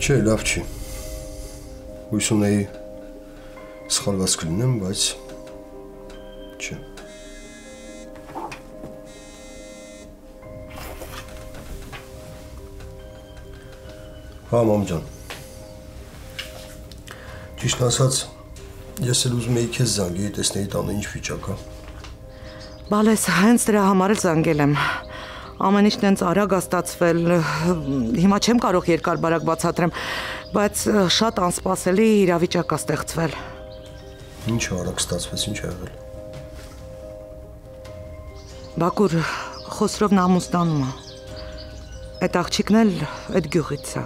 Չէ, լավ չի։ Հույս ունեի սխալված կլինեմ, բայց չէ։ Հա, մամ ջան։ Ճիշտ ասած, ես էլ ուզում էի քեզ զանգեի, տեսնեի տանը ինչ վիճակ է։ Բալես, հենց դրա համար էլ զանգել եմ։ Ամեն ինչ տենց արագ է ստացվել, հիմա չեմ կարող երկար-բարակ բացատրեմ, բայց շատ անսպասելի իրավիճակ է ստեղծվել։ Ինչ արագ ստացվեց, ինչ ա եղել։ Բակուր, Խոսրովն ամուսնանում է։ Այդ աղջիկն էլ այդ գյուղից է։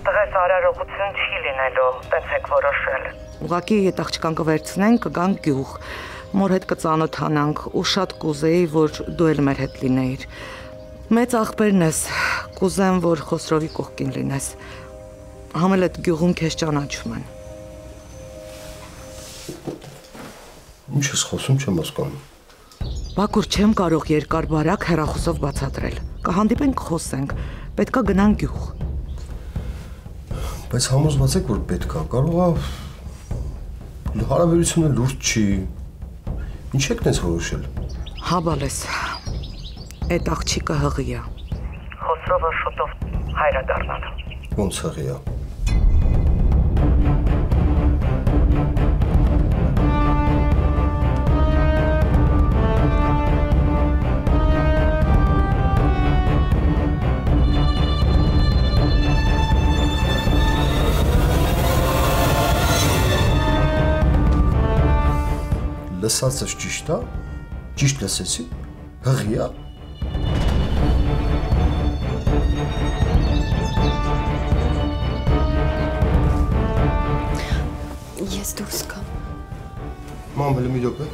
Տղես արարողություն չի լինելու, տենց եք որոշել։ Ուղղակի այդ աղջկան կվերցնենք, կգանք գյուղ։ Մոր հետ կծանոթանանք ու շատ կուզեի, որ դու էլ մեր հետ լինեիր։ Մեծ աղբերն ես, կուզեմ, որ Խոսրովի կողքին լինես։ Համել այդ գյուղում քեզ ճանաչում են։ Ինչ ես խոսում, չեմ հասկանում։ Բակուր, չեմ կարող երկար-բարակ հեռախոսով բացատրել։ Կհանդիպենք, խոսենք, պետքա գնանք գյուղ։ Բայց համոզված եք, որ պետքա, կարող է հարաբերությունը լուրջ չի։ Ինչ եք տենց որոշել։ Հա, Բալես, այդ աղջիկը հղի է։ Խոսրովը շուտով հայր է դառնալու։ Ոնց հղի է։ Լսածս ճիշտ է, ճիշտ լսեցի, հղի է։ Ես դուրս կամ։ Մամ, հələ մի րոպե։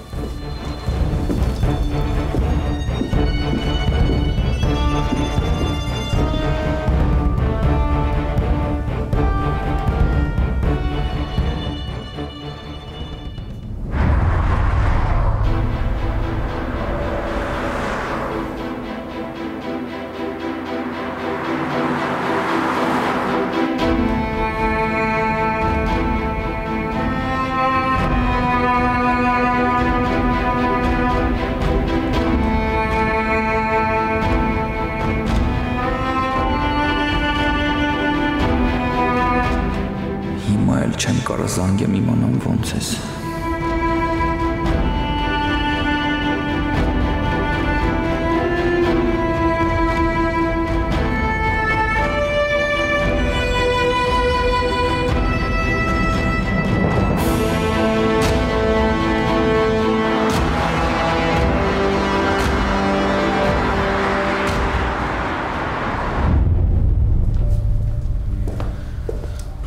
Չեմ կարող զանգեմ իմանամ ոնց ես։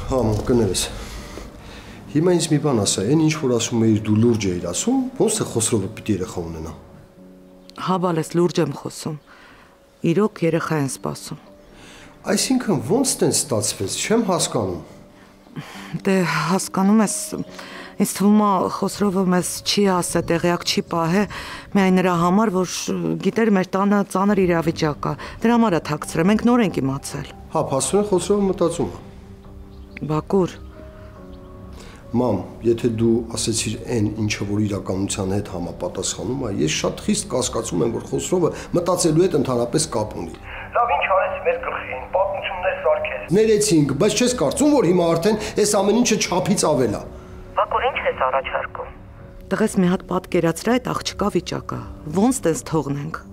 Հա, կներես։ Հիմա ինձ մի բան ասա, այն ինչ որ ասում էիր դու լուրջ էիր ասում, ոնց է Խոսրովը պիտի երեխա ունենա։ Հա, Բալես, լուրջ եմ խոսում։ Իրոք երեխա են սպասում։ Այսինքն ոնց տենց ստացվեց, չեմ հասկանում։ Դե հասկանում ես, ինձ թվում է Խոսրովը մեզ չի ասա, տեղյակ չի պահե, միայն նրա համար, որ գիտեր մեր տանը ծանր իրավիճակ է։ Դրա համար է թաքցրել, մենք նոր ենք իմացել։ Հա, փաստորեն Խոսրովը մտածում է։ Բակուր։ Մամ, եթե դու ասեցիր այն ինչը որ իրականության հետ համապատասխանում է, ես շատ խիստ կասկածում եմ, որ Խոսրովը մտածելու հետ ընդհանրապես կապ ունի։ Լավ, ինչ արեց մեր գլխին, պատմություններ սարքեց։ Ներեցինք, բայց չես կարծում, որ հիմա արդեն այս ամեն ինչը չափից ավել է։ Բակուր, ինչ ես առաջարկում։ Տղես մի հատ պատկերացրա այդ աղջկա վիճակը։ Ոնց տես թողնենք։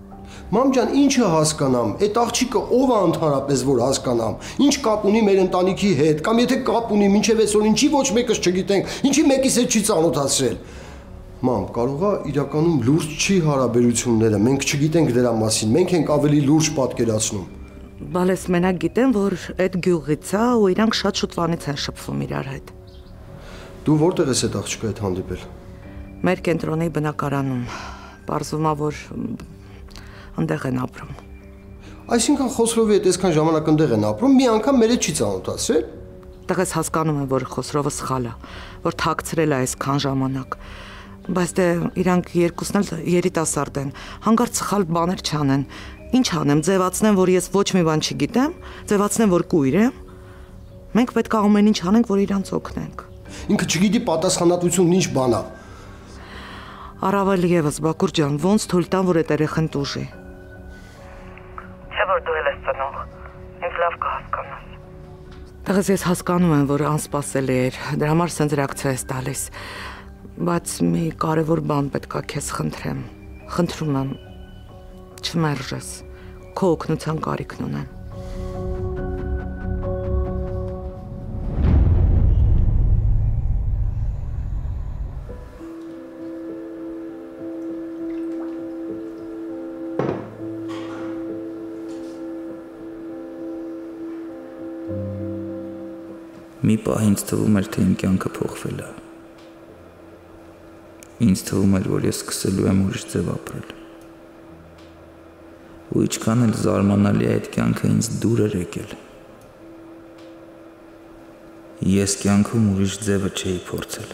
Մամ ջան, ինչը հասկանամ, այդ աղջիկը ով է ընդհանրապես որ հասկանամ, ինչ կապ ունի մեր ընտանիքի հետ, կամ եթե կապ ունի, մինչև այսօր ինչի ոչ մեկս չգիտենք, ինչի մեկիս հետ չի ծանոթացրել։ Մամ, կարող է իրականում լուրջ չի հարաբերությունները, մենք չգիտենք դրա մասին, մենք ենք ավելի լուրջ պատկերացնում։ Բալես մենակ գիտեմ, որ այդ գյուղից է ու իրանք շատ շուտվանից են շփվում իրար հետ։ Դու որտեղ ես այդ աղջկա հետ հանդիպել։ Մեր կենտրոնի բնակարանում։ Պարզվում է, որ այնտեղ են ապրում։ Այսինքն Խոսրովի հետ այսքան ժամանակ այնտեղ են ապրում, մի անգամ մեր հետ չի ծանոթացրել։ Տղես հասկանում եմ, որ Խոսրովը սխալ է, որ թաքցրել է այսքան ժամանակ։ Բայց դե իրանք երկուսն էլ երիտասարդ են, հանկարծ սխալ բաներ չանեն։ Ինչ անեմ, ձևացնեմ, որ ես ոչ մի բան չգիտեմ, ձևացնեմ, որ կույր եմ։ Մենք պետք է ամեն ինչ անենք, որ իրանց օգնենք։ Ինքը չգիտի պատասխանատվությունն ինչ բան է։ Առավել եւս, Բակուր ջան, ոնց թույլ տան, որ այդ երեխան տուժի։ Չէ՞ որ դու ես ծնող։ Ինձ լավ կհասկանաս։ Տղես ես հասկանում եմ, որ անսպասելի էր, դրա համար սենց ռեակցիա ես տալիս։ Բայց մի կարևոր բան պետք է քեզ խնդրեմ։ Խնդրում եմ, չմերժես, քո օգնության կարիքն ունեմ։ Մի պահ ինձ թվում էր, թե իմ կյանքը փոխվել է։ Ինձ թվում էր, որ ես սկսելու եմ ուրիշ ձև ապրել։ Ու ինչքան էլ զարմանալի է այդ կյանքը ինձ դուր էր եկել։ Ես կյանքում ուրիշ ձևը չէի փորձել։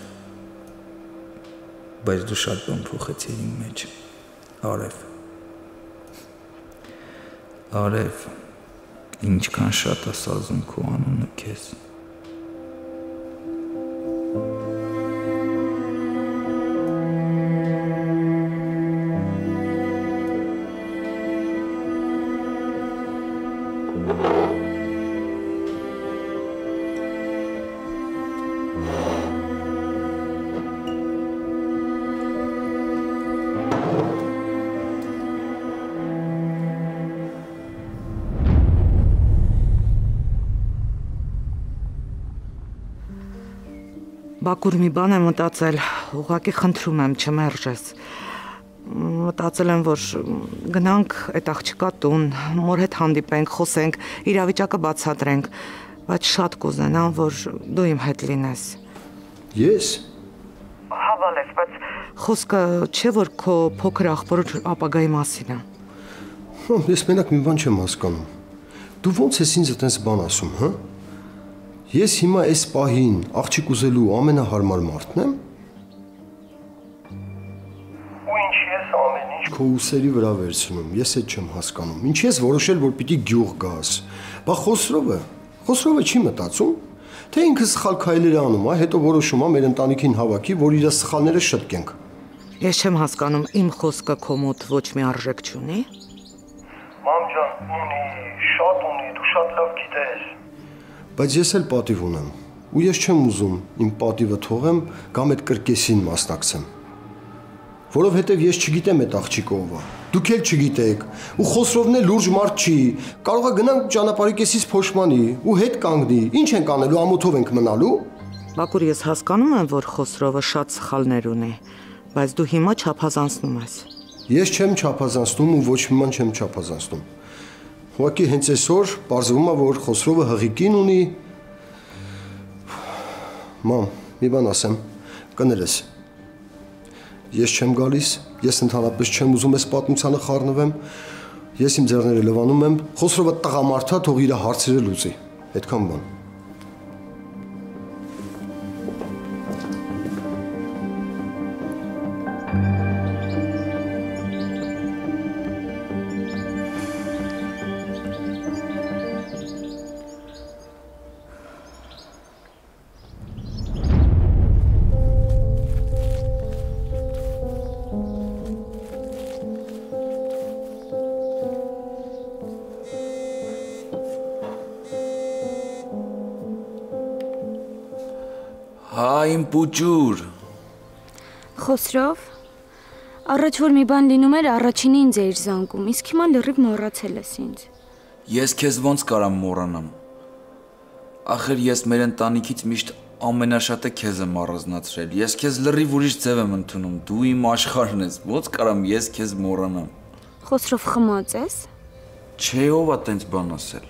Բայց դու շատ բան փոխեցիր իմ մեջ։ Արև, ինչքան շատ է սազում քո անունը քեզ։ Բակուր, մի բան եմ մտածել, ուղղակի խնդրում եմ, չմերժես։ Մտածել եմ, որ գնանք այդ աղջկա տուն, մոր հետ հանդիպենք, խոսենք, իրավիճակը բացատրենք, բայց շատ կուզենամ, որ դու իմ հետ լինես։ Ես։ Հավալես, բայց խոսքը չէ, որ քո փոքր աղբոր ապագայի մասին է։ Ես մենակ մի բան չեմ հասկանում։ Դու ո՞նց ես ինձ այդպես բան ասում, հա։ Ես հիմա այս պահին աղջիկ ուզելու ամենահարմար մարդն եմ։ Ու ինչ ես ամեն ինչ քո ուսերի վրա վերցնում, ես այդ չեմ հասկանում։ Ինչ ես որոշել, որ պիտի գյուղ գաս։ Բա Խոսրովը չի մտածում, թե ինքը սխալ քայլեր անում, հետո որոշում է մեր ընտանիքին հավաքի, որ իր սխալները շտկենք։ Ես չեմ հասկանում, իմ խոսքը քո մոտ ոչ մի արժեք չունի։ Մամ ջան, ունի, շատ ունի, դու շատ լավ գիտես։ Բայց ես էլ պատիվ ունեմ, ու ես չեմ ուզում իմ պատիվը թողեմ կամ այդ կրկեսին մասնակցեմ։ Որովհետև ես չգիտեմ այդ աղջիկը ով է, դուք էլ չգիտեք, ու Խոսրովն էլ լուրջ մարդ չի, կարող է գնանք ճանապարհի կեսից փոշմանի ու հետ կանգնի, ինչ ենք անելու, ամոթով ենք մնալու։ Բակուր, ես հասկանում եմ, որ Խոսրովը շատ սխալներ ունի, բայց դու հիմա չափազանցնում ես։ Ես չեմ չափազանցնում ու ոչ մի բան չեմ չափազանցնում։ Ուղղակի հենց այսօր պարզվում է, որ Խոսրովը հղիկին ունի։ Մամ, մի բան ասեմ, կներես։ Ես չեմ գալիս, ես ընդհանրապես չեմ ուզում այս պատմությանը խառնվեմ։ Ես իմ ձեռները լվանում եմ, Խոսրովը տղամարդ է, թող իր հարցերը լուծի։ Այդքան բան։ Իմ պուճուր։ Խոսրով, առաջ որ մի բան լինում էր, առաջինը ինձ էիր զանգում, իսկ հիմա լրիվ մոռացել ես ինձ։ Ես քեզ ոնց կարամ մոռանամ։ Ախր ես մեր ընտանիքից միշտ ամենաշատը քեզ եմ առանձնացրել։ Ես քեզ լրիվ ուրիշ ձև եմ ընդունում։ Դու իմ աշխարհն ես։ Ոնց կարամ ես քեզ մոռանամ։ Խոսրով խմած ես։ Չէ, ով է տենց բան ասել։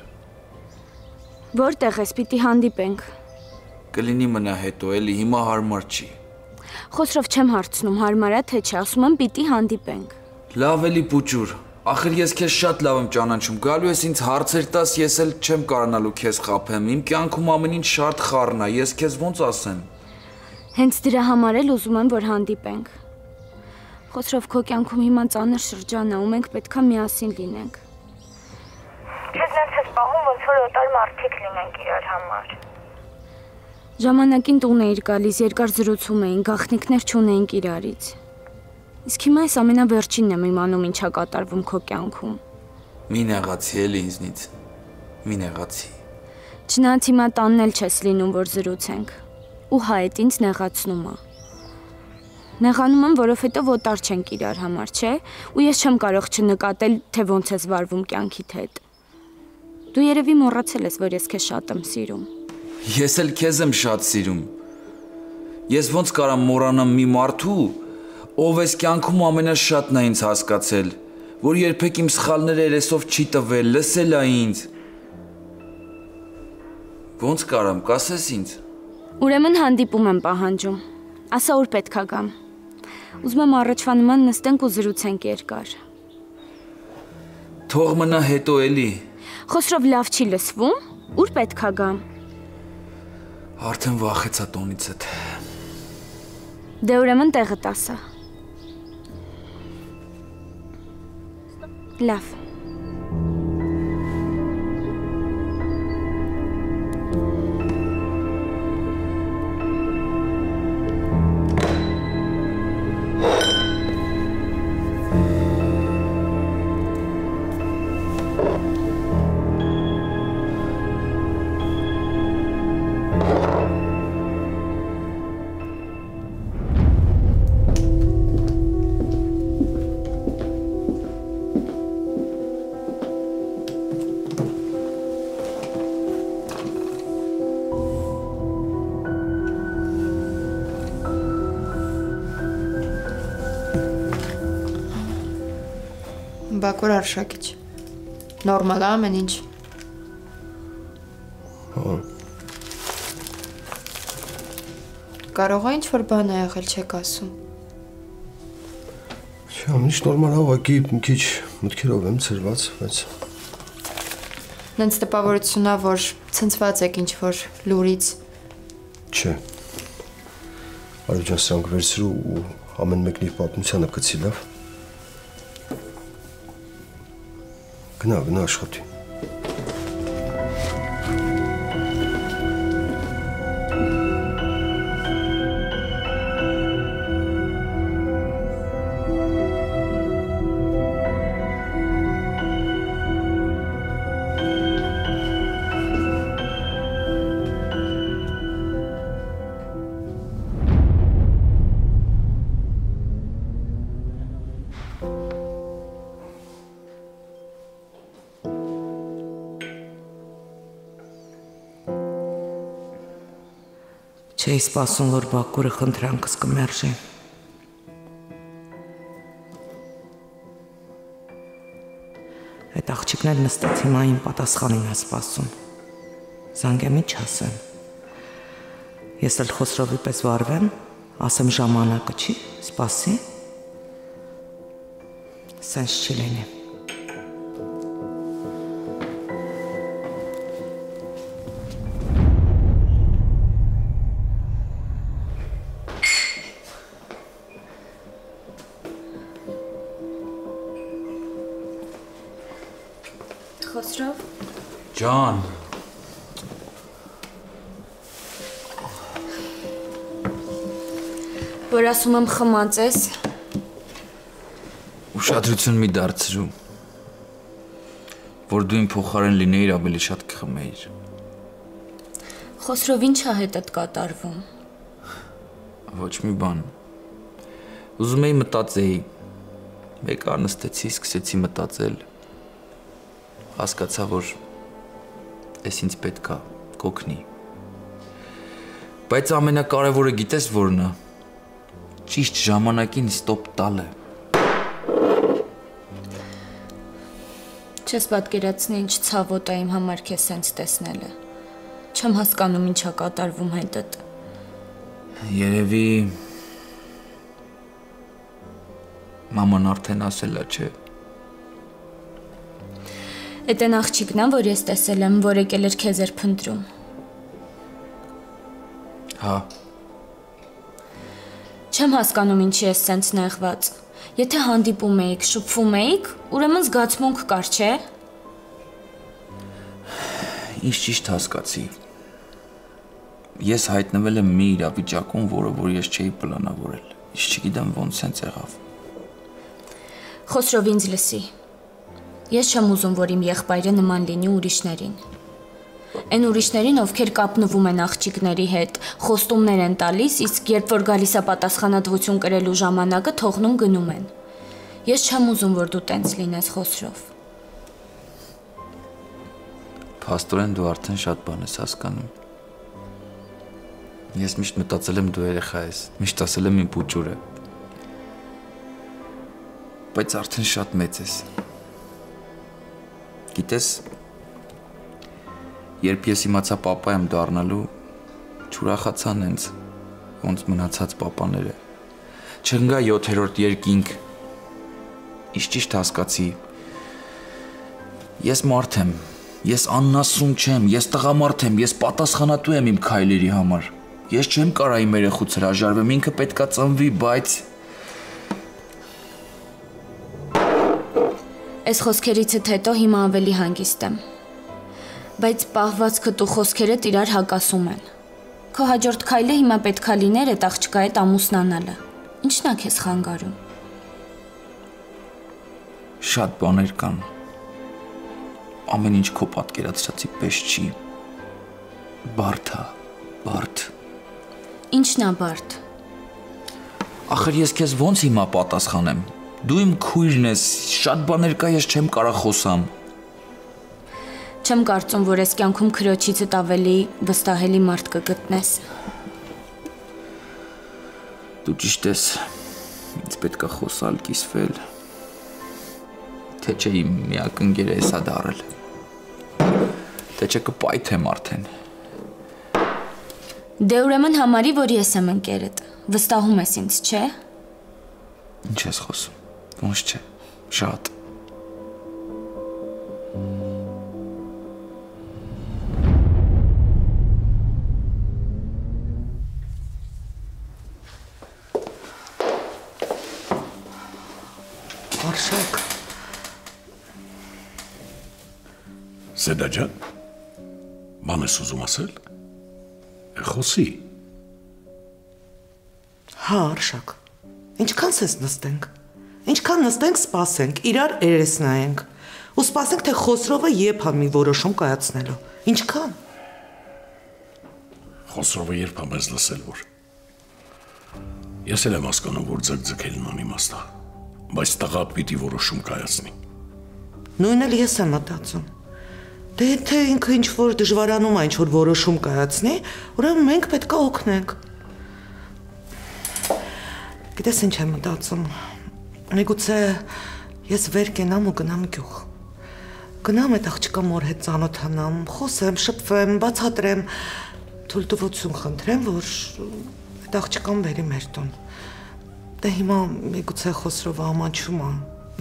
Որտեղ ես, պիտի հանդիպենք։ Կլինի մնա հետո, էլի հիմա հարմար չի։ Խոսրով չեմ հարցնում, հարմար է թե չէ, ասում եմ պիտի հանդիպենք։ Լավ էլի պուճուր։ Ախր ես քեզ շատ լավ եմ ճանաչում։ Գալու ես ինձ հարցեր տաս, ես էլ չեմ կարողանալու քեզ խաբեմ։ Իմ կյանքում ամեն ինչ շատ խառն է, ես քեզ ոնց ասեմ։ Հենց դրա համար էլ ուզում եմ, որ հանդիպենք։ Խոսրով քո կյանքում հիմա ծանր շրջան է, ու մենք պետքա միասին լինենք։ Քեզ նենց ես պահում, ոնց որ օտար մարդիկ լինենք իրար համար։ Ժամանակին տուն էիր գալիս, երկար զրուցում էին, գաղտնիքներ չունեինք իրարից։ Իսկ հիմա այս ամենավերջինն եմ իմանում ինչա կատարվում քո կյանքում։ Մի նեղացի էլի ինձնից։ Մի նեղացի։ Չնայած հիմա տանն էլ չես լինում, որ զրուցենք։ Ու հայտ ինձ նեղացնում է։ Նեղանում եմ, որովհետև օտար չենք իրար համար, չէ՞։ Ու ես չեմ կարող չնկատել, թե ոնց ես վարվում կյանքիդ հետ։ Դու երևի մոռացել ես, որ ես քեզ շատ եմ սիրում։ Ես էլ քեզ եմ շատ սիրում։ Ես ոնց կարամ մոռանամ մի մարդու, ով էս կյանքում ամենաշատն է ինձ հասկացել, որ երբեք իմ սխալները երեսով չի տվել, լսել է ինձ։ Ոնց կարամ, կասես ինձ։ Ուրեմն հանդիպում եմ պահանջում։ Ասա ուր պետքա գամ։ Ուզում եմ առաջվա նման նստենք ու զրուցենք երկար։ Թող մնա հետո էլի։ Խոսրով լավ չի լսվում, ուր պետքա գամ։ Արդեն վախեցա տոնիցդ։ Դե ուրեմն տեղդ ասա։ Լավ։ Բակոր Արշակիչ։ Նորմալ է ամեն ինչ։ Կարող է ինչ-որ բան է եղել, չեք ասում։ Չէ, ամեն ինչ նորմալ է, ուղղակի մի քիչ մտքերով եմ ցրված, բայց Նենց տպավորություն է, որ ցնցված եք ինչ-որ լուրից։ չէ։ Արև ջան, սրանք վերցրու ու ամեն մեկն իր պատմությանը գցի, լավ։ Գնա աշխատի։ Չէի սպասում, որ Բակուրը խնդրանքս կմերժի։ Այդ աղջիկն էլ նստած հիմա իմ պատասխանին է սպասում։ Զանգեմ ինչ ասեմ։ Ես էլ Խոսրովի պես վարվեմ, ասեմ ժամանակը չի, սպասի։ Սենց չի լինի։ Խոսրով։ Ջան։ Որ ասում եմ խմած ես։ Ուշադրություն մի դարձրու, որ դու իմ փոխարեն լինեիր, ավելի շատ կխմեիր։ Խոսրով ինչա հետդ կատարվում։ Ոչ մի բան։ Ուզում էի մտածեի, մեկ արնստեցի, սկսեցի մտածել, հասկացա, որ ես ինձ պետք է կօգնի։ Բայց ամենակարևորը գիտես որն է։ Ճիշտ ժամանակին ստոպ տալը։ Չես պատկերացնի ինչ ցավոտ է իմ համար քեզ սենց տեսնելը։ Չեմ հասկանում ինչա կատարվում հետդ։ Երևի մաման արդեն ասել է, չէ։ Էդ են աղջիկն է, որ ես տեսել եմ, որ եկել էր քեզ էր փնտրում։ Հա։ Չեմ հասկանում ինչի ես սենց նեղված։ Եթե հանդիպում էիք, շփվում էիք, ուրեմն զգացմունք կար, չէ։ Ինչ ճիշտ հասկացի։ Ես հայտնվել եմ մի իրավիճակում, որ ես չէի պլանավորել։ Ես չգիտեմ ոնց սենց եղավ։ Խոսրով ինձ լսի։ Ես չեմ ուզում, որ իմ եղբայրը նման լինի ուրիշներին։ Այն ուրիշներին, ովքեր կապնվում են աղջիկների հետ, խոստումներ են տալիս, իսկ երբ որ գալիս է պատասխանատվություն կրելու ժամանակը, թողնում գնում են։ Ես չեմ ուզում, որ դու տենց լինես, Խոսրով։ Փաստորեն դու արդեն շատ բան ես հասկանում։ Ես միշտ մտածել եմ դու երեխա ես, միշտ ասել եմ իմ փուճուրը։ Բայց արդեն շատ մեծ ես։ Գիտես, երբ ես իմացա պապա եմ դառնալու, չուրախացան հենց ոնց մնացած պապաները։ Չընկա 7-րդ երկինք։ Ինչ ճիշտ հասկացի։ Ես մարդ եմ, ես աննասուն չեմ, ես տղամարդ եմ, ես պատասխանատու եմ իմ քայլերի համար։ Ես չեմ կարող իմ երեխուց հրաժարվեմ, ինքը պետքա ծնվի, բայց Այս խոսքերիցդ հետո հիմա ավելի հանգիստ եմ։ Բայց պահվածքդ ու խոսքերդ իրար հակասում են։ Քո հաջորդ քայլը հիմա պետքա լիներ այդ աղջկա հետ ամուսնանալը։ Ինչն է քեզ խանգարում։ շատ բաներ կան։ Ամեն ինչ քո պատկերացրածի պես չի։ Բարդ է, բարդ։ Ինչն է բարդ։ Ախր ես քեզ ոնց հիմա պատասխանեմ։ Դու իմ քույրն ես, շատ բաներ կա, ես չեմ կարող խոսամ։ Չեմ կարծում, որ այս կյանքում քրոջիցդ ավելի վստահելի մարդ կգտնես։ Դու ճիշտ ես, ինձ պետք է խոսալ, կիսվել, թե չէ իմ միակ ընկերը էսա դարել, թե չէ կպայթեմ արդեն։ Դե ուրեմն համարի, որ ես եմ ընկերդ, վստահում ես ինձ, չէ։ Ինչ ես խոսում, ոնց չէ, շատ։ Արշակ։ Սեդա ջան, բան ես ուզում ասել։ Խոսի։ Հա, Արշակ։ Ինչքան սես նստենք։ Ինչքան նստենք, սպասենք, իրար երես նայենք։ Ու սպասենք, թե Խոսրովը երբ է մի որոշում կայացնելու։ Ինչքան։ Խոսրովը երբ է մեզ լսել, որ ես էլ եմ հասկանում, որ ձգձգելն անիմաստ է, բայց տղա պիտի որոշում կայացնի։ Նույնն էլ ես եմ մտածում։ Դե եթե ինքը ինչ-որ դժվարանում է ինչ-որ որոշում կայացնի, ուրեմն մենք պետք է օգնենք։ Գիտես ինչ եմ մտածում։ Միգուցե ես վեր կենամ ու գնամ գյուղ։ Գնամ այդ աղջկա մոր հետ ծանոթանամ, խոսեմ, շփվեմ, բացատրեմ, թույլտվություն խնդրեմ, որ այդ աղջկան բերի մեր տուն։ Դե հիմա միգուցե Խոսրովը ամաչում է,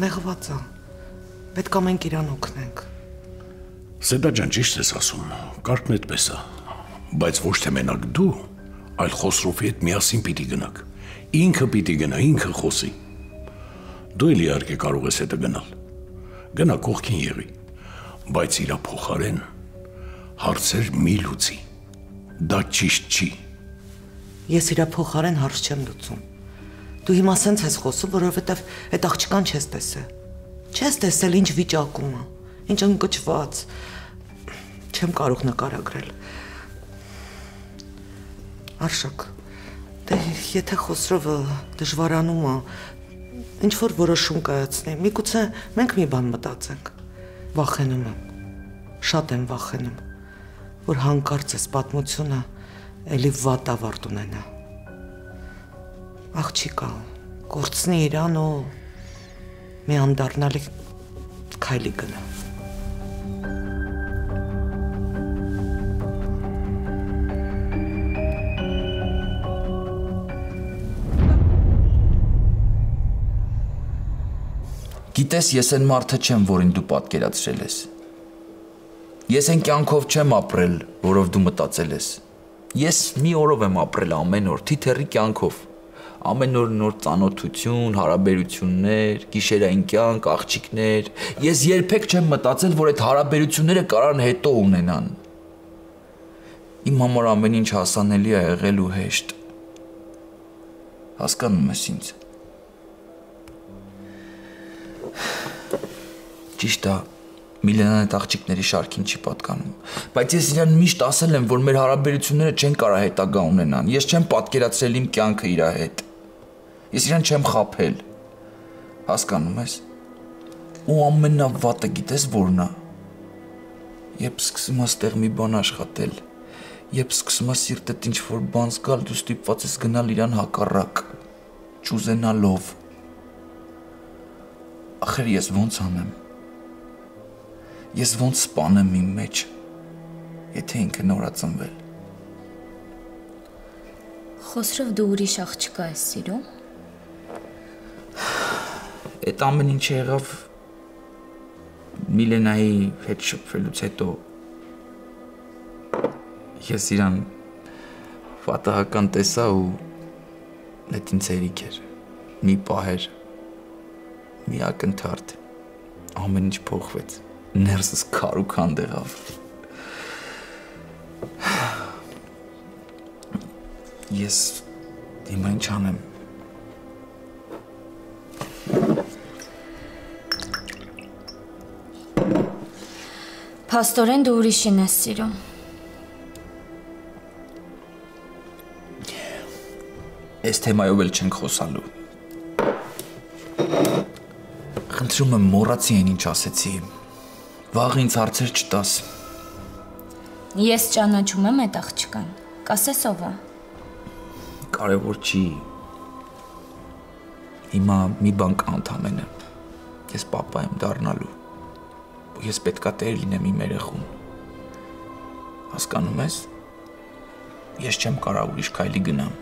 նեղված է։ Պետք է մենք իրան օգնենք։ Սեդա ջան, ճիշտ ես ասում, կարգն այդպես է, բայց ոչ թե մենակ դու, այլ Խոսրովի հետ միասին պիտի գնաք։ Ինքը պիտի գնա, ինքը խոսի։ Դու էլ իհարկե կարող ես հետը գնալ։ Գնա կողքին եղի, բայց իրա փոխարեն հարցեր մի լուծի։ Դա ճիշտ չի։ Ես իրա փոխարեն հարց չեմ լուծում։ Դու հիմա սենց ես խոսում, որովհետև այդ աղջկան չես տեսել։ Չես տեսել ինչ վիճակում է, ինչ ընկճված։ Չեմ կարող նկարագրել։ Արշակ, դե եթե Խոսրովը դժվարանում է, ինչ որ որոշում կայացնի, միգուցե մենք մի բան մտածենք։ Վախենում եմ, շատ եմ վախենում, որ հանկարծ էս պատմությունը էլի վատ ավարտ ունենա։ Աղջիկա, կորցնի իրան ու մի անդառնալի քայլի գնա։ Գիտես, ես այն մարդը չեմ, որին դու պատկերացրել ես։ Ես այն կյանքով չեմ ապրել, որով դու մտածել ես։ Ես մի օրով եմ ապրել ամեն օր, թիթեռի կյանքով։ Ամեն օր նոր ծանոթություն, հարաբերություններ, գիշերային կյանք, աղջիկներ։ Ես երբեք չեմ մտածել, որ այդ հարաբերությունները կարան հետո ունենան։ Իմ համար ամեն ինչ հասանելի է եղել ու հեշտ։ Հասկանում ես ինձ։ Ճիշտ է, Միլենան այդ աղջիկների շարքին չի պատկանում, բայց ես իրան միշտ ասել եմ, որ մեր հարաբերությունները չեն կարող հետագա ունենան, ես չեմ պատկերացրել իմ կյանքը իր հետ, ես իրան չեմ խաբել, հասկանում ես, ու ամենավատը գիտես որն է, երբ սկսում ես տեղ մի բան աշխատել, երբ սկսում ես սիրտդ ինչ-որ բան զգալ, դու ստիպված ես գնալ իրան հակառակ, չուզենալով, ախր ես ոնց անեմ, ես ոնց սպանեմ իմ մեջ, եթե ինքը նորածնվել։ Խոսրով դու ուրիշ աղջկա ես սիրում։ Այդ ամեն ինչ եղավ Միլենայի հետ շփվելուց հետո ես իրան պատահական տեսա ու այդ ինձ հերիք էր, մի պահեր, մի ակնթարթ, ամեն ինչ փոխվեց, ներսս քար ու քանդ եղավ։ Ես հիմա ինչ անեմ։ Փաստորեն դու ուրիշին ես սիրում։ Այս թեմայով էլ չենք խոսալու։ Խնդրում եմ մոռացի այն ինչ ասեցի։ Վաղ ինձ հարցեր չտաս։ Ես ճանաչում եմ այդ աղջկան։ Կասես ով է։ Կարևոր չի։ Հիմա մի բան կա ընդամենը։ Ես պապա եմ դառնալու։ Ես պետքա տեր լինեմ իմ երեխուն։ Հասկանում ես։ Ես չեմ կարող ուրիշ քայլի գնամ։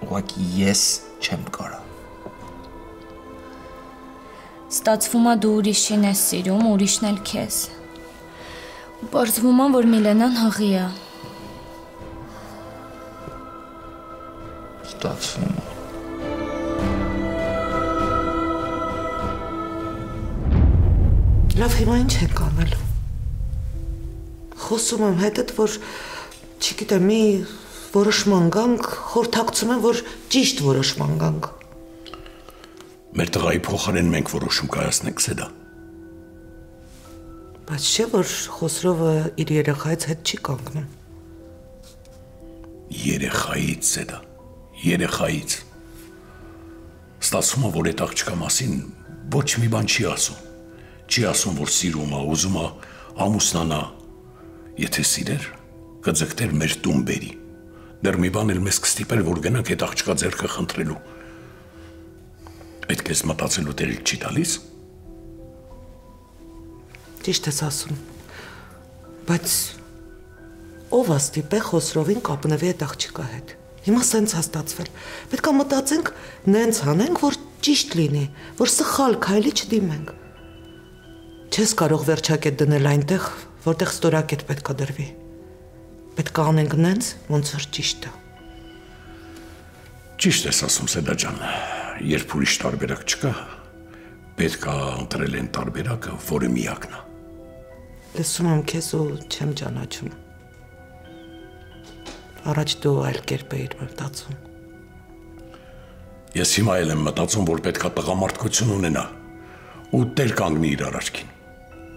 Ուղղակի ես չեմ կարող։ Ստացվում է դու ուրիշին ես սիրում, ուրիշն էլ քեզ։ Ու պարզվում է, որ Միլենան հղի է։ Ստացվում է։ Լավ, հիմա ինչ ենք անելու։ Խոսում եմ հետդ, որ չգիտեմ, մի որոշման գանք, խորհրդակցում եմ, որ ճիշտ որոշման գանք։ Մեր տղայի փոխարեն մենք որոշում կայացնենք Սեդա։ Բայց չէ, որ Խոսրովը իր երեխայից հետ չի կանգնում։ Երեխայից Սեդա, երեխայից։ Ստացվում է, որ այդ աղջկա մասին ոչ մի բան չի ասում։ Չի ասում, որ սիրում է, ուզում է ամուսնանա։ Եթե սիրեր, կձգտեր մեր տուն բերի։ Դեռ մի բան էլ մեզ կստիպեր, որ գնանք այդ աղջկա ձեռքը խնդրելու։ Այդ քեզ մտածելու տեղիք չի տալիս։ Ճիշտ ես ասում։ Բայց ով է ստիպե Խոսրովին կապնվի այդ աղջկա հետ։ Հիմա սենց հաստատվել։ Պետք է մտածենք, նենց անենք, որ ճիշտ լինի, որ սխալ քայլի չդիմենք։ Չես կարող վերջակետ դնել այնտեղ, որտեղ ստորակետ պետք է դրվի։ Պետք է անենք նենց, ոնց որ ճիշտ է։ Ճիշտ ես ասում, Սեդա ջան, երբ ուրիշ տարբերակ չկա, պետք է ընտրել այն տարբերակը, որը միակն է։ Լսում եմ քեզ ու չեմ ճանաչում։ Առաջ դու այլ կերպ էիր մտածում։ Ես հիմա էլ եմ մտածում, որ պետք է տղամարդկություն ունենա ու տեր կանգնի իր առաջքին,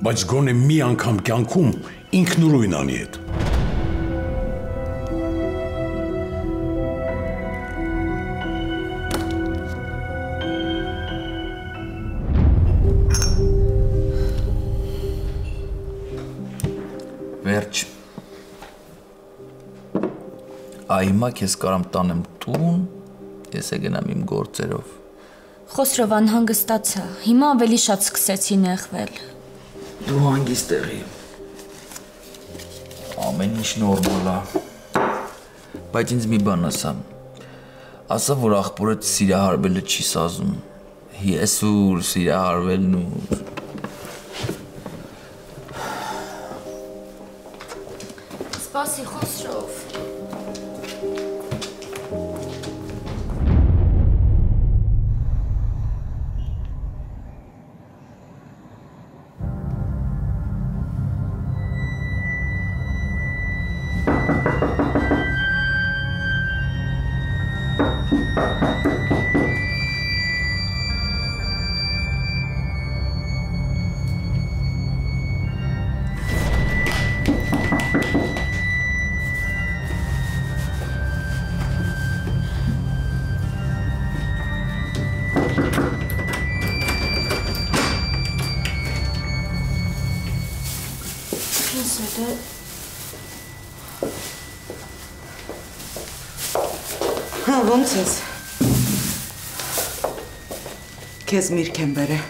բայց գոնե մի անգամ կյանքում ինքնուրույն անի հետ։ Վերջ։ Հիմա քեզ կարամ տանեմ տուն, ես գնամ իմ գործերով։ Խոսրով անհանգստացա, հիմա ավելի շատ սկսեցի նեղվել։ Դու հանգիստ եղի։ Ամեն ինչ նորմալ է։ Բայց ինձ մի բան ասա, որ աղբորդ սիրահարվելը չի սազում։ Ես ուր սիրահարվելն ուր։ Սպասի Խոսրով։ Ոնց ես։ Քեզ միրգ եմ բերել։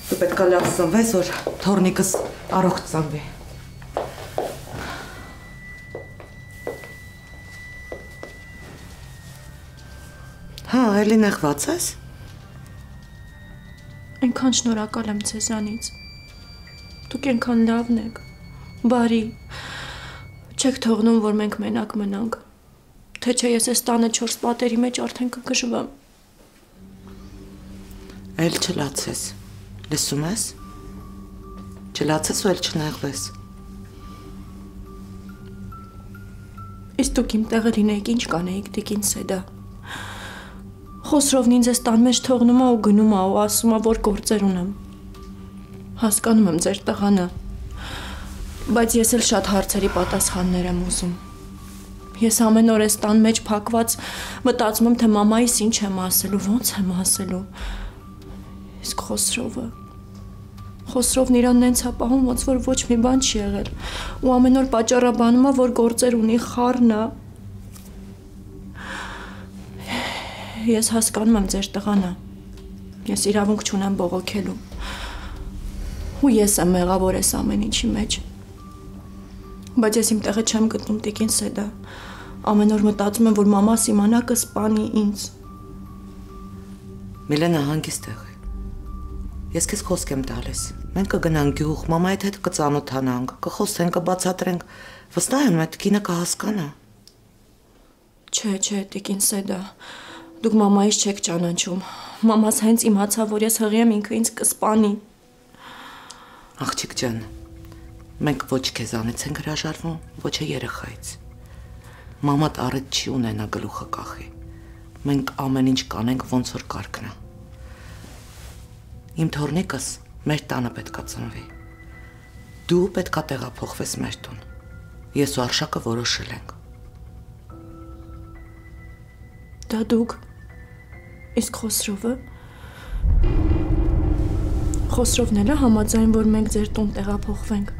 Դու պետք է լավ ծնվես, որ թորնիկս առողջ ծնվի։ Հա, էլի նեղված ես։ Այնքան շնորհակալ եմ ձեզանից։ Դուք այնքան լավն եք, բարի։ Չեք թողնում, որ մենք մենակ մնանք։ Թե չէ ես այս տանը 4 պատերի մեջ արդեն կգժվեմ։ Էլ չլացես։ Լսում ես։ Չլացես ու էլ չնեղվես։ Իսկ դուք իմ տեղը լինեիք, ինչ կանեիք, տիկին Սեդա։ Խոսրովն ինձ այս տան մեջ թողնում է ու գնում է ու ասում է, որ գործեր ունեմ։ Հասկանում եմ ձեր տղանը, բայց ես էլ շատ հարցերի պատասխաններ եմ ուզում։ Ես ամեն օր այս տան մեջ փակված մտածում եմ, թե մամայիս ինչ եմ ասելու, ոնց եմ ասելու։ Իսկ Խոսրովն իրան նենց է պահում, ոնց որ ոչ մի բան չի եղել։ Ու ամեն օր պատճառաբանում է, որ գործեր ունի, խառն է։ Ես հասկանում եմ ձեր տղանը։ Ես իրավունք չունեմ բողոքելու։ Ու ես եմ մեղավոր այս ամեն ինչի մեջ։ Բայց ես իմ տեղը չեմ գտնում, տիկին Սեդա։ Ամեն օր մտածում եմ, որ մամաս իմանա կսպանի ինձ։ Միլենա, հանգիստ եղի։ Ես քեզ խոսք եմ տալիս։ Մենք կգնանք գյուղ, մամայիդ հետ կծանոթանանք, կխոսենք, կբացատրենք։ Վստահ եմ, այդ կինը կհասկանա։ Չէ, տիկին Սեդա։ Դուք մամայից չեք ճանաչում։ Մամաս հենց իմացավ, որ ես հղի եմ, ինքը ինձ կսպանի։ Աղջիկ ջան, մենք ոչ քեզանից ենք հրաժարվում, ոչ է երեխայից։ Մամատ առիթ չի ունենա գլուխը կախի։ Մենք ամեն ինչ կանենք, ոնց որ կարգնա։ Իմ թորնիկս մեր տանը պետքա ծնվի։ Դու պետքա տեղափոխվես մեր տուն։ Ես ու Արշակը որոշել ենք։ Դա դուք։ Իսկ Խոսրովը։ Խոսրովն էլ է համաձայն, որ մենք ձեր տուն տեղափոխվենք։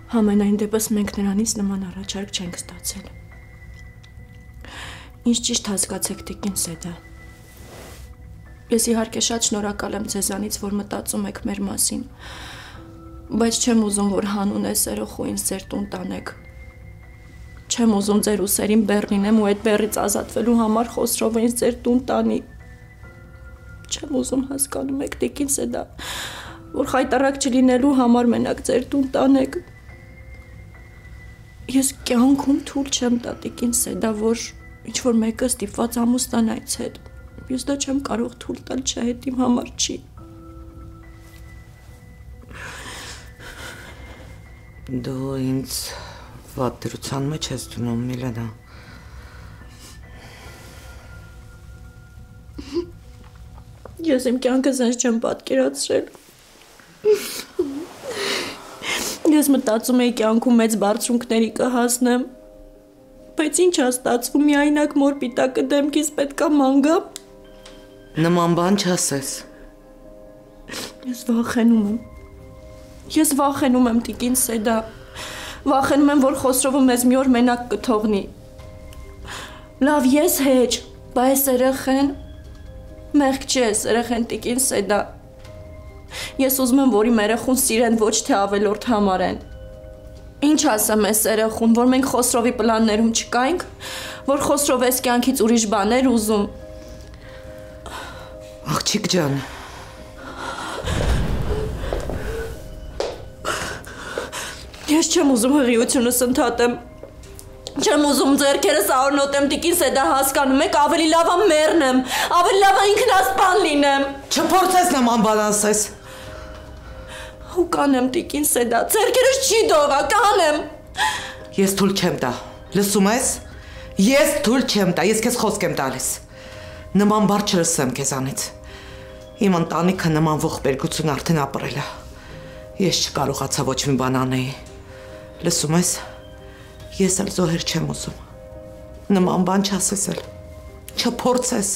Համենայն դեպս մենք նրանից նման առաջարկ չենք ստացել։ Ինչ ճիշտ հասկացեք, տիկին Սեդա։ Ես իհարկե շատ շնորհակալ եմ ձեզանից, որ մտածում եք մեր մասին, բայց չեմ ուզում, որ հանուն սերոխու ինձ ձեր տուն տանեք։ Չեմ ուզում ձեր ուսերին բեռ լինեմ ու այդ բեռից ազատվելու համար Խոսրովը ինձ ձեր տուն տանի։ Չեմ ուզում, հասկանում եք, տիկին Սեդա, որ խայտարակ չլինելու համար մենակ ձեր տուն տանեք։ Ես կյանքում թույլ չեմ տա, տիկին Սեդա, որ ինչ-որ մեկը ստիպված ամուսնանա ինձ հետ։ Ես դա չեմ կարող թույլ տալ, չէ, հետ իմ համար չի։ Դու ինձ վատ դրության մեջ ես դնում, Միլենա։ Ես իմ կյանքս ինձ չեմ պատկերացրել։ Ես մտածում էի կյանքում մեծ բարձունքների կհասնեմ, բայց ինչ ա ստացվում, միայնակ մոր պիտակը դեմքից պետքա ման գա։ Նման բան չասես։ Ես վախենում եմ, տիկին Սեդա, Վախենում եմ, որ Խոսրովը մեզ մի օր մենակ կթողնի։ Լավ, ես հեչ, բայց երեխեն մեղք չէ, երեխեն տիկին Սեդա։ Ես ուզում եմ, որ իմ երեխուն սիրեն, ոչ թե ավելորդ համարեն։ Ինչ ասեմ ես երեխուն, որ մենք Խոսրովի պլաններում չկայինք, որ Խոսրովը այս կյանքից ուրիշ բաներ ուզում։ Աղջիկ ջան։ Ես չեմ ուզում հղիությունս ընդհատեմ։ Չեմ ուզում ձեռքերս առնոտեմ տիկին Սեդա հասկանում եք, ավելի լավ է մեռնեմ, ավելի լավ է ինքնասպան լինեմ։ Չփորձես նման բան ասես։ Ու կանեմ տիկին Սեդա, ձեռքերս չի դողա, կանեմ։ Ես թույլ չեմ տա։ Լսում ես։ Ես թույլ չեմ տա, ես քեզ խոսք եմ տալիս։ Նման բառ չլսեմ քեզանից։ Իմ ընտանիքը նման ողբերգություն արդեն ապրել է։ Ես չկարողացա ոչ մի բան անեի։ Լսում ես։ Ես էլ զոհեր չեմ ուզում։ Նման բան չասես էլ։ Չփորձես։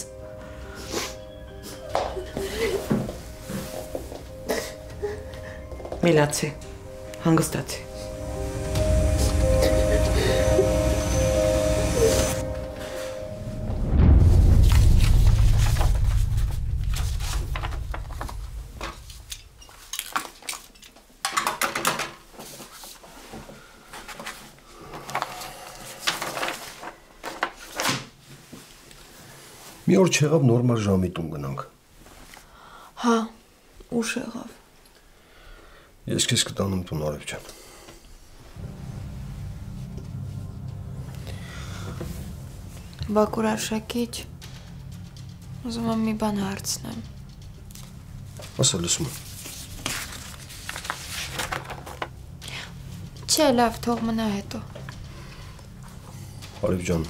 Միլացի, հանգստացի։ Մի օր չեղավ նորմալ ժամի տուն գնանք։ Հա, ուշ եղավ։ Ես քեզ կտանեմ տուն Արև ջան։ Բակուր Արշակիչ, ուզում եմ մի բան հարցնեմ։ Ասա լսում եմ։ Չէ, լավ, թող մնա հետո։ Արև ջան,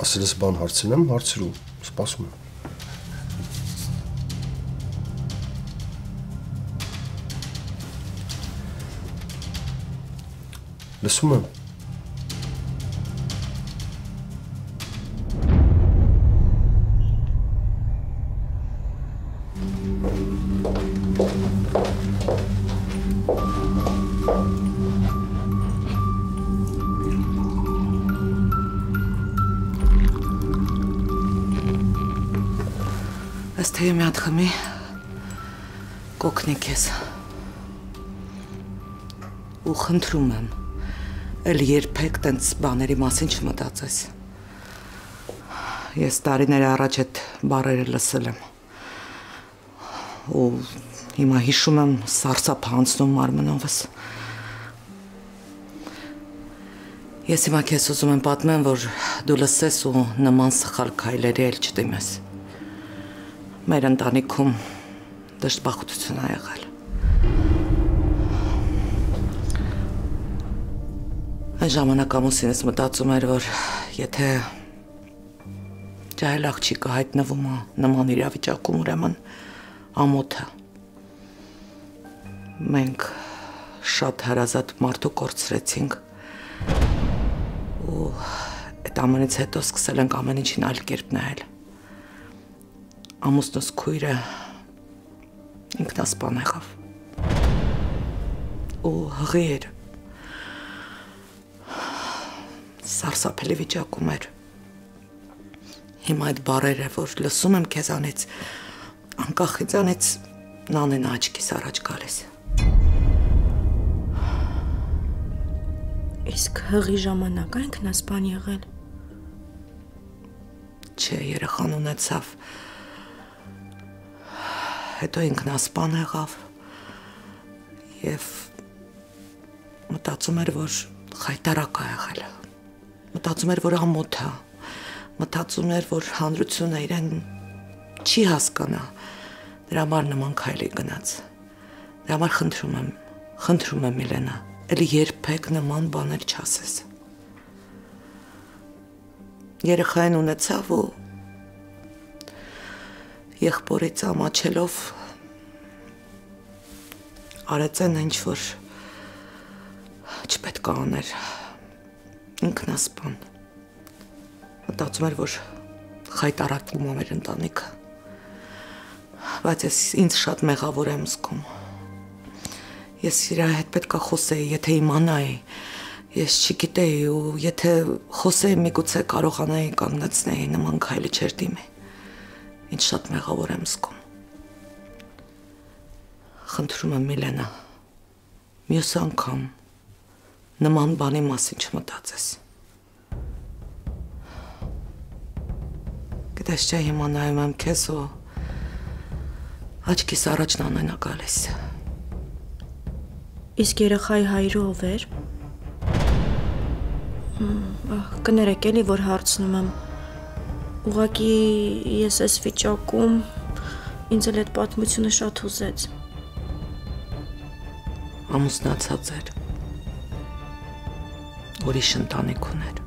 ասել ես բան հարցնեմ, հարցրու, սպասում եմ։ Լսում եմ։ Ըստ թե մի հատ խմի, կօգնի քեզ։ Ու խնդրում եմ, էլ երբեք տենց բաների մասին չմտածես։ Ես տարիներ առաջ այդ բառերը լսել եմ։ Ու հիմա հիշում եմ սարսափ անցնում մարմնովս։ Ես հիմա քեզ ուզում եմ պատմեմ, որ դու լսես ու նման սխալ քայլերի էլ չդիմես։ Մեր ընտանիքում դժբախտություն ա եղել։ Այն ժամանակ ամուսինս մտածում էր, որ եթե ջահել աղջիկը հայտնվում է նման իրավիճակում, ուրեմն ամոթ է։ Մենք շատ հարազատ մարդու կորցրեցինք ու այդ ամենից հետո սկսել ենք ամեն ինչին այլ կերպ նայել։ Ամուսնուս քույրը ինքնասպան եղավ ու հղի էր, սարսափելի վիճակում էր։ Հիմա այդ բառերը, որ լսում եմ քեզանից, անկախ ինձանից նանեն աչքիս առաջ գալիս։ Իսկ հղի ժամանակ ինքնասպան եղել։ Չէ, երեխան ունեցավ, հետո ինքնասպան եղավ և մտածում էր, որ խայտարակ է եղել, մտածում էր, որ ամոթ է, մտածում էր, որ հանրությունը իրեն չի հասկանա, դրա համար նման քայլի գնաց, դրա համար խնդրում եմ Միլենա, էլի երբեք նման բաներ չասես։ Երեխային ունեցավ ու եղբորից ամաչելով արեց այն ինչ որ չպետք է աներ, ինքնասպան, մտածում էր, որ խայտարակվում է մեր ընտանիքը, բայց ես ինձ շատ մեղավոր եմ զգում, ես իր հետ պետք է խոսեի, եթե իմանայի, Ես չգիտեի ու եթե խոսեի միգուցե կարողանայի կանգնեցնել նման քայլի չեր դիմի։ Ինչ շատ մեղավոր եմ զգում։ Խնդրում եմ Միլենա, մյուս անգամ նման բանի մասին չմտածես։ Գիտես չէ, հիմա նայում եմ քեզ ու աչքիս առաջն Աննան է գալիս։ Իսկ երեխայի հայրը ով էր։ Կներեք էլի, որ հարցնում եմ։ Ուղղակի ես այս վիճակում ինձ էլ այդ պատմությունը շատ հուզեց։ Ամուսնացած էր։ Ուրիշ ընտանիք ուներ։